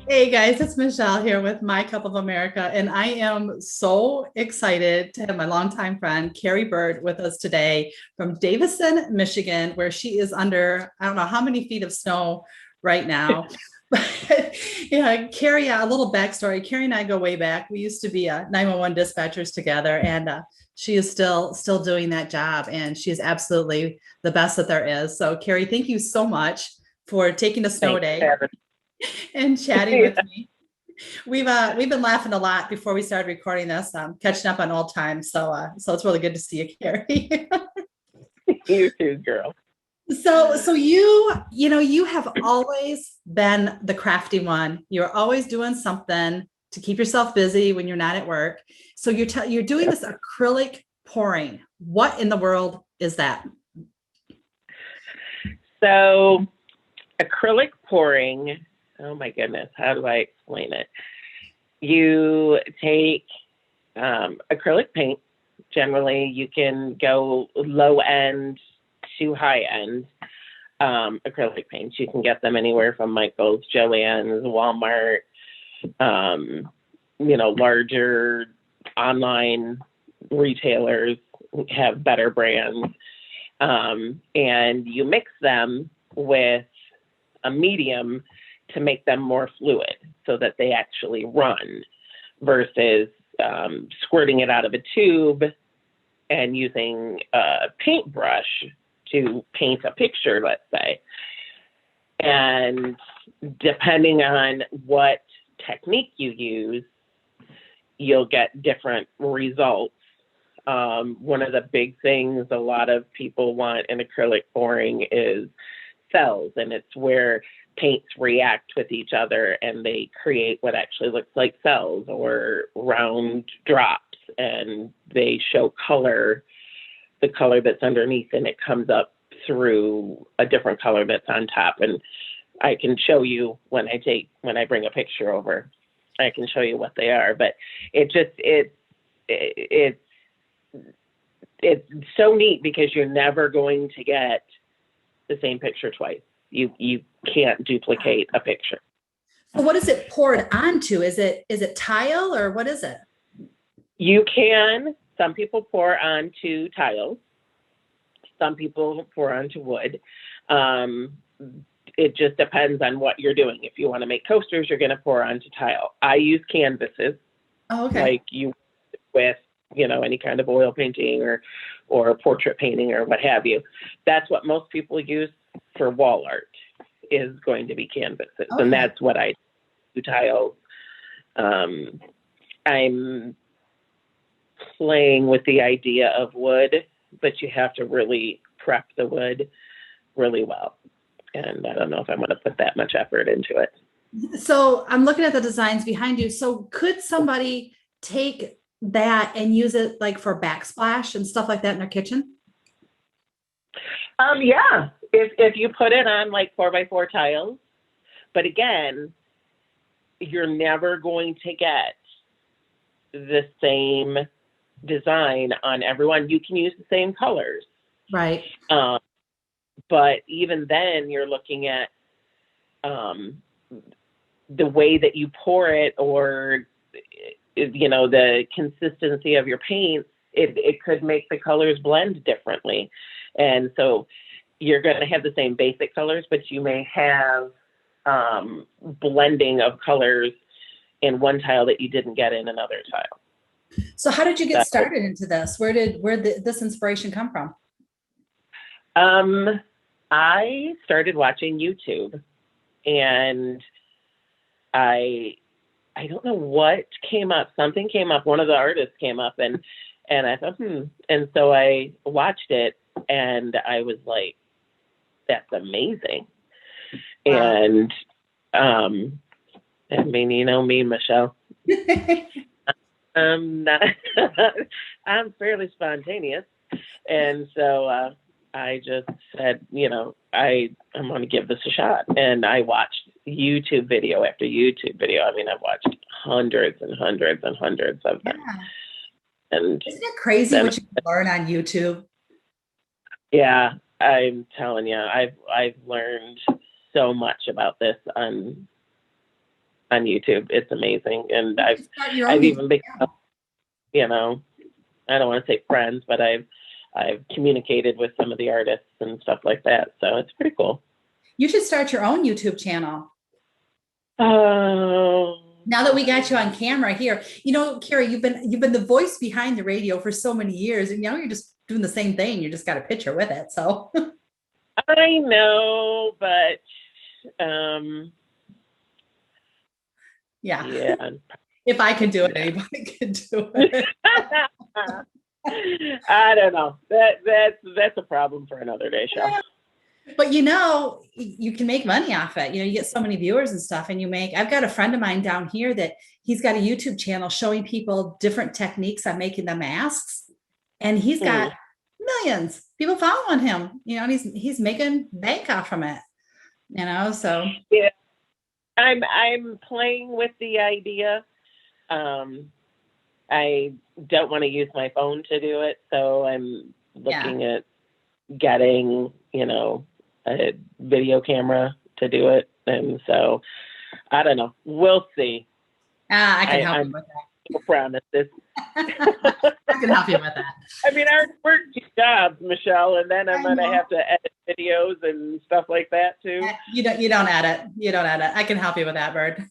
Hey guys, it's Michelle here with My Cup of America, and I am so excited to have my longtime friend Kerri Bird with us today from Davison, Michigan, where she is under I don't know how many feet of snow right now. But yeah, Kerri, a little backstory. Kerri and I go way back. We used to be 911 dispatchers together, and she is still doing that job, and she is absolutely the best that there is. So, Kerri, thank you so much for taking a snow Thanks, day Evan. and chatting with me. We've been laughing a lot before we started recording this, catching up on old times. So it's really good to see you, Kerri. You too, girl. So you have always been the crafty one. You're always doing something to keep yourself busy when you're not at work. So you're doing this acrylic pouring. What in the world is that? So, acrylic pouring, oh my goodness, how do I explain it? You take acrylic paint. Generally, you can go low end to high end acrylic paints. You can get them anywhere from Michael's, Joann's, Walmart, larger online retailers have better brands. And you mix them with a medium to make them more fluid so that they actually run versus squirting it out of a tube and using a paintbrush to paint a picture, let's say. And depending on what technique you use, you'll get different results. One of the big things a lot of people want in acrylic pouring is cells, and it's where paints react with each other and they create what actually looks like cells or round drops, and they show color, the color that's underneath, and it comes up through a different color that's on top. And I can show you when I bring a picture over, I can show you what they are. But it's so neat because you're never going to get the same picture twice. You can't duplicate a picture. So what is it poured onto? Is it tile or what is it? You can. Some people pour onto tiles. Some people pour onto wood. It just depends on what you're doing. If you want to make coasters, you're going to pour onto tile. I use canvases, Oh, okay. like you with any kind of oil painting or portrait painting or what have you. That's what most people use for wall art, is going to be canvases. Okay. And that's what I do, tiles. I'm playing with the idea of wood, but you have to really prep the wood really well. And I don't know if I'm going to put that much effort into it. So I'm looking at the designs behind you. So could somebody take that and use it like for backsplash and stuff like that in their kitchen? Yeah, if you put it on like 4x4 tiles, but again, you're never going to get the same design on everyone. You can use the same colors, Right. but even then, you're looking at the way that you pour it, or the consistency of your paints. It could make the colors blend differently, and so you're going to have the same basic colors, but you may have blending of colors in one tile that you didn't get in another tile. So how did you get So, started into this? Where did this inspiration come from? I started watching YouTube, and I don't know what came up. Something came up. One of the artists came up, and I thought, And so I watched it, and I was like, that's amazing. Wow. And I mean, me, Michelle. Not, I'm fairly spontaneous, and so I just said, I'm going to give this a shot. And I watched YouTube video after YouTube video. I mean, I've watched hundreds and hundreds and hundreds of them. Yeah. And Isn't it crazy then, what you can learn on YouTube? yeah, I'm telling you, I've learned so much about this on on YouTube. It's amazing. And Start your I've own even YouTube become, you know, I don't want to say friends, but I've communicated with some of the artists and stuff like that. So it's pretty cool. You should start your own YouTube channel. Oh. Now that we got you on camera here, you know, Kerri, you've been the voice behind the radio for so many years, and now you're just doing the same thing. You just got a picture with it. So I know, but yeah. yeah. If I could do it, anybody could do it. I don't know. That's a problem for another day show. But you know, you can make money off it. You know, you get so many viewers and stuff, and I've got a friend of mine down here that he's got a YouTube channel showing people different techniques on making the masks. And he's got millions people following him, you know, and he's making bank off from it, you know, so. Yeah, I'm playing with the idea. I don't want to use my phone to do it. So I'm looking at getting, you know, a video camera to do it. And so I don't know. We'll see. I can help you with that. No promises. I can help you with that. I mean, I work two jobs, Michelle, and then I'm going to have to edit videos and stuff like that too. You don't edit. You don't edit. I can help you with that, Bird.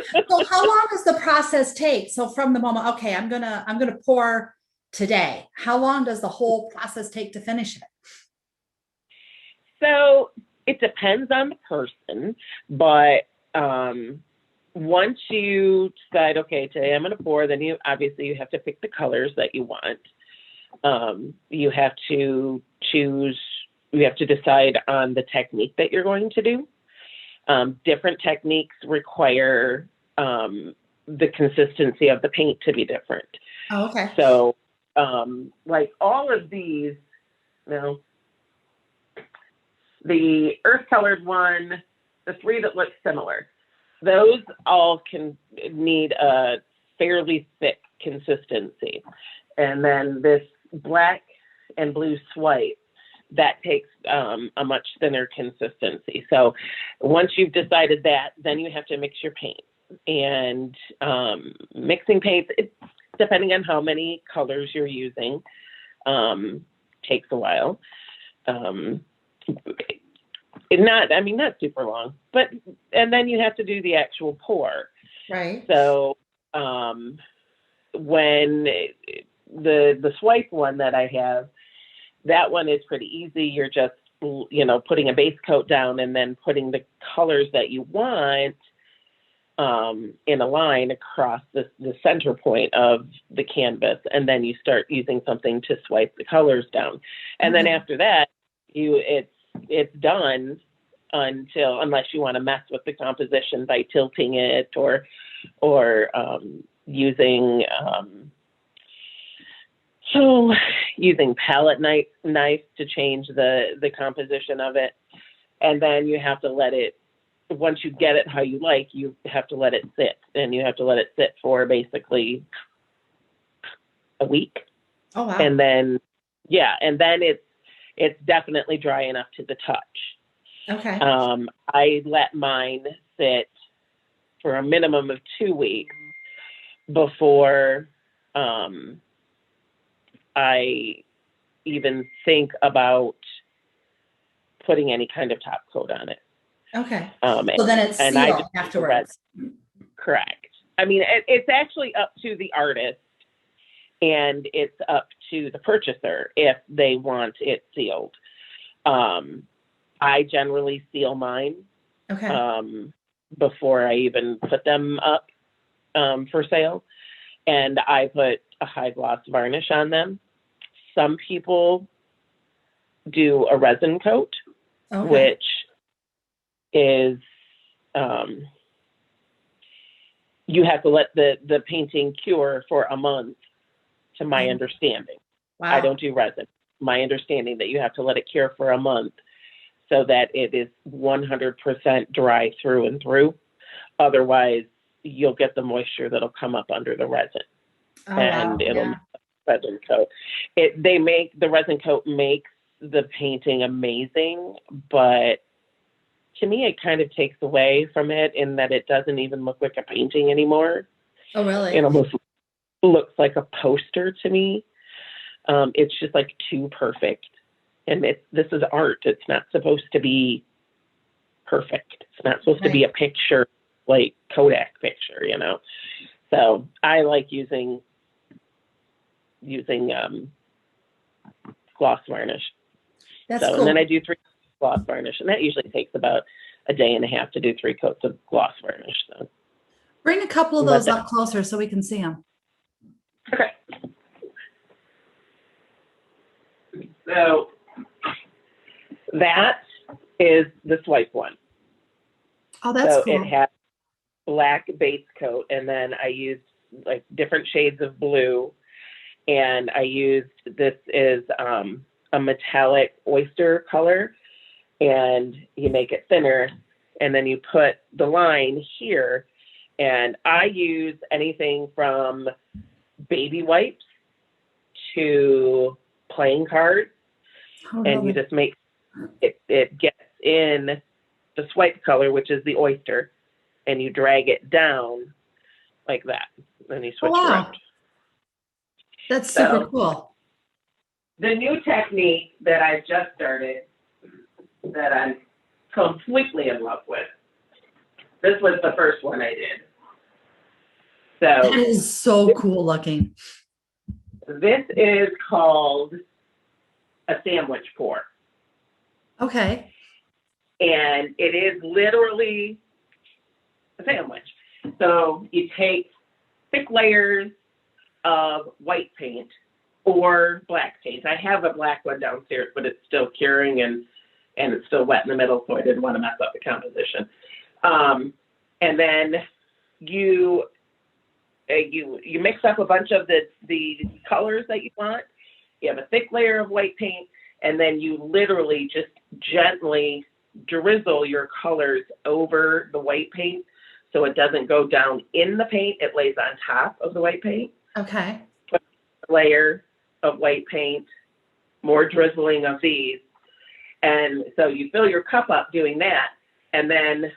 So how long does the process take? So from the moment, okay, I'm gonna pour today. How long does the whole process take to finish it? So it depends on the person, but once you decide, okay, today I'm going to pour, then you have to pick the colors that you want. You have to decide on the technique that you're going to do. Different techniques require the consistency of the paint to be different. Oh, okay. So like all of these, you know, the earth colored one, the three that look similar, those all can need a fairly thick consistency. And then this black and blue swipe, that takes a much thinner consistency. So once you've decided that, then you have to mix your paint. And mixing paints, depending on how many colors you're using, takes a while. Not super long, and then you have to do the actual pour. Right. So when the swipe one that I have, that one is pretty easy. You're just, you know, putting a base coat down and then putting the colors that you want in a line across the center point of the canvas. And then you start using something to swipe the colors down. And then after that, it's done unless you want to mess with the composition by tilting it or using palette knife to change the composition of it. And then you have to let it, once you get it how you like, you have to let it sit, and you have to let it sit for basically a week. Oh, wow. And then it's definitely dry enough to the touch. Okay. I let mine sit for a minimum of 2 weeks before I even think about putting any kind of top coat on it. Okay. So then it's sealed afterwards. Correct. I mean, it's actually up to the artist, and it's up to the purchaser if they want it sealed. I generally seal mine before I even put them up for sale. And I put a high gloss varnish on them. Some people do a resin coat, which is, you have to let the painting cure for a month, to my understanding. Wow. I don't do resin. My understanding that you have to let it cure for a month so that it is 100% dry through and through. Otherwise, you'll get the moisture that'll come up under the resin, it'll make the resin coat. The resin coat makes the painting amazing, but to me, it kind of takes away from it in that it doesn't even look like a painting anymore. Oh, really? It almost looks like a poster to me. It's just like too perfect. And this is art. It's not supposed to be perfect. It's not supposed to be a picture, like Kodak picture, you know? So I like using gloss varnish. That's so, cool. And then I do 3 gloss varnish, and that usually takes about a day and a half to do 3 coats of gloss varnish. So Bring a couple of those up closer so we can see them. okay. So that is the swipe one. Oh, that's so cool. It has black base coat, and then I used like different shades of blue, and I used, this is a metallic oyster color, and you make it thinner, and then you put the line here, and I use anything from baby wipes to playing cards, and you just make it gets in the swipe color, which is the oyster, and you drag it down like that. Then you switch around. That's super cool. The new technique that I've just started, that I'm completely in love with, this was the first one I did. So that is so cool looking. This is called a sandwich pour. Okay. And it is literally a sandwich. So you take thick layers of white paint or black paint. I have a black one downstairs, but it's still curing and it's still wet in the middle, so I didn't want to mess up the composition. And then you mix up a bunch of the colors that you want. You have a thick layer of white paint, and then you literally just gently drizzle your colors over the white paint so it doesn't go down in the paint. It lays on top of the white paint. Okay. Put a layer of white paint, more drizzling of these. And so you fill your cup up doing that, and then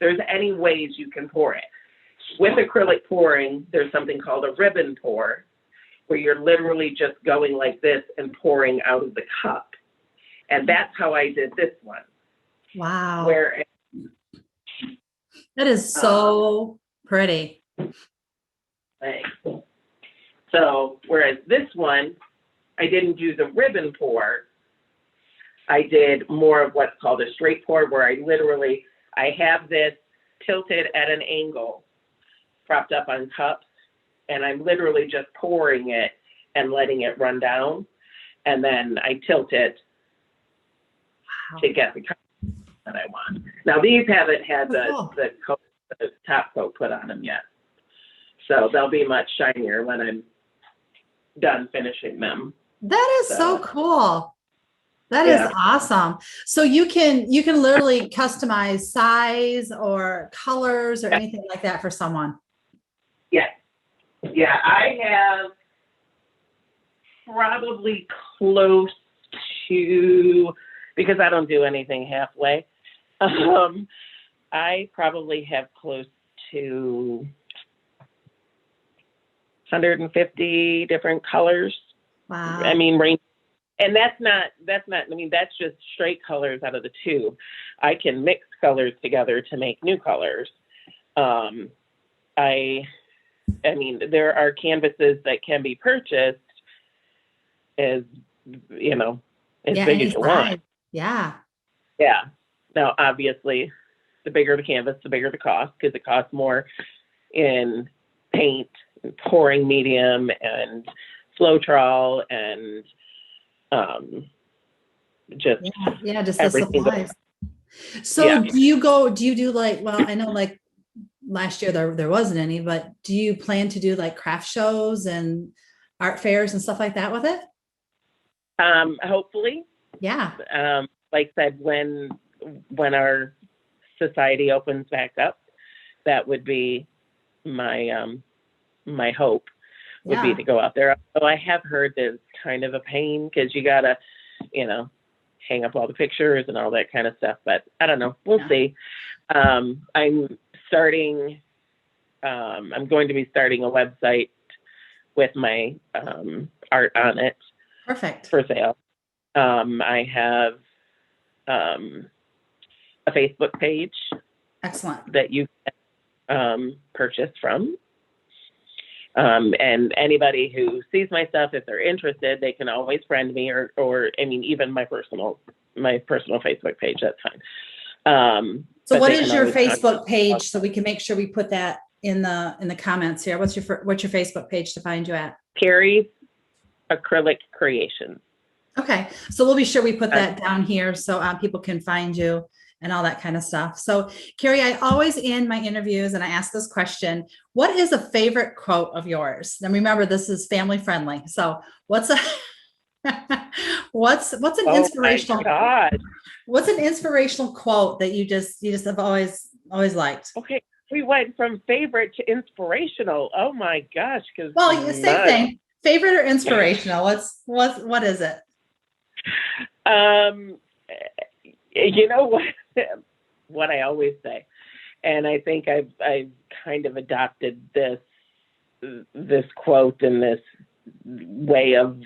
there's any ways you can pour it. With acrylic pouring, there's something called a ribbon pour, where you're literally just going like this and pouring out of the cup. And that's how I did this one. Wow. Where that is so pretty. Thanks. So whereas this one, I didn't do the ribbon pour. I did more of what's called a straight pour, where I have this tilted at an angle, propped up on cups, and I'm literally just pouring it and letting it run down, and then I tilt it to get the color that I want. Now these haven't had the top coat put on them yet, so they'll be much shinier when I'm done finishing them. That is so cool. That is awesome. So you can literally customize size or colors or anything like that for someone. Yeah. Yeah, I have probably close to, because I don't do anything halfway, I probably have close to 150 different colors. Wow. I mean, and that's just straight colors out of the tube. I can mix colors together to make new colors. I mean, there are canvases that can be purchased as big as you want. Yeah. Yeah. Now, obviously, the bigger the canvas, the bigger the cost, because it costs more in paint, and pouring medium, and Floetrol, and just just the everything. supplies. So do you do like, well, I know like last year there wasn't any, but do you plan to do like craft shows and art fairs and stuff like that with it? Hopefully. Yeah. Like I said, when our society opens back up, that would be my my hope would be to go out there. So I have heard there's kind of a pain because you gotta, hang up all the pictures and all that kind of stuff. But I don't know. We'll see. I'm going to be starting a website with my art on it. Perfect. For sale. I have a Facebook page. Excellent. That you can purchase from. And anybody who sees my stuff, if they're interested, they can always friend me or I mean, even my personal Facebook page, that's fine. So what is your Facebook page so we can make sure we put that in the comments here? What's your Facebook page to find you at? Kerri's Acrylic Kreations. Okay. So we'll be sure we put that down here so people can find you and all that kind of stuff. So Kerri, I always end my interviews and I ask this question, what is a favorite quote of yours? And remember, this is family friendly. So what's an inspirational, what's an inspirational quote that you just have always liked? Okay. We went from favorite to inspirational. Oh my gosh. Well, same thing. Favorite or inspirational? What is it? You know what I always say, and I think I've kind of adopted this quote and this way of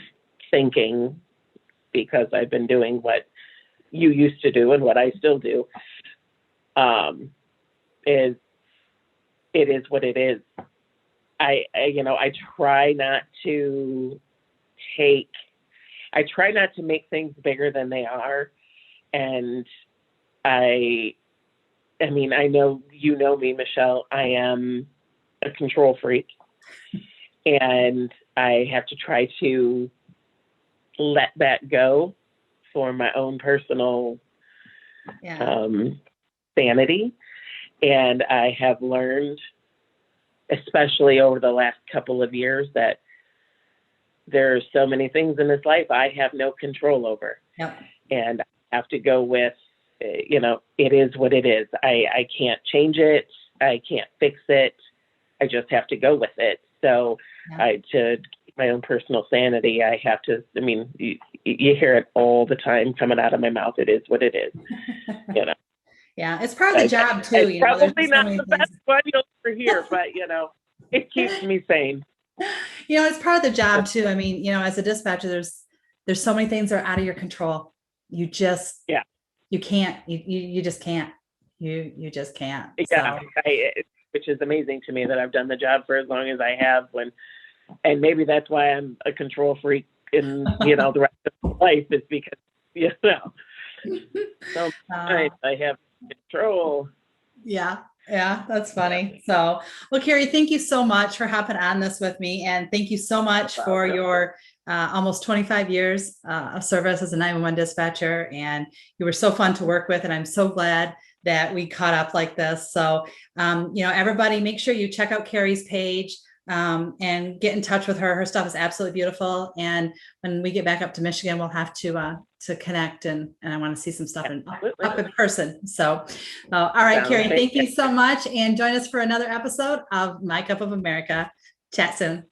thinking because I've been doing what you used to do and what I still do. Is it is what it is. I try not to make things bigger than they are. And I mean, I know, you know me, Michelle, I am a control freak and I have to try to let that go for my own personal sanity. And I have learned, especially over the last couple of years, that there are so many things in this life I have no control over. Yep. And I have to go with, it is what it is. I can't change it. I can't fix it. I just have to go with it. So to keep my own personal sanity, I have to, I mean, you hear it all the time coming out of my mouth. It is what it is, Yeah, it's part of the job too. It's probably not the best one you'll ever hear, but it keeps me sane. It's part of the job too. I mean, as a dispatcher, there's so many things that are out of your control. You just you can't. You just can't. You just can't. Yeah, so. Which is amazing to me that I've done the job for as long as I have. And maybe that's why I'm a control freak in the rest of my life, is because sometimes I have control. Yeah, that's funny. So, well, Kerri, thank you so much for hopping on this with me, and thank you so much for your almost 25 years of service as a 911 dispatcher. And you were so fun to work with, and I'm so glad that we caught up like this. So, everybody, make sure you check out Kerri's page and get in touch with her. Her stuff is absolutely beautiful. And when we get back up to Michigan, we'll have to connect, and I want to see some stuff up in person. So, all right, Kerri, thank you so much. And join us for another episode of My Cup of America. Chat soon.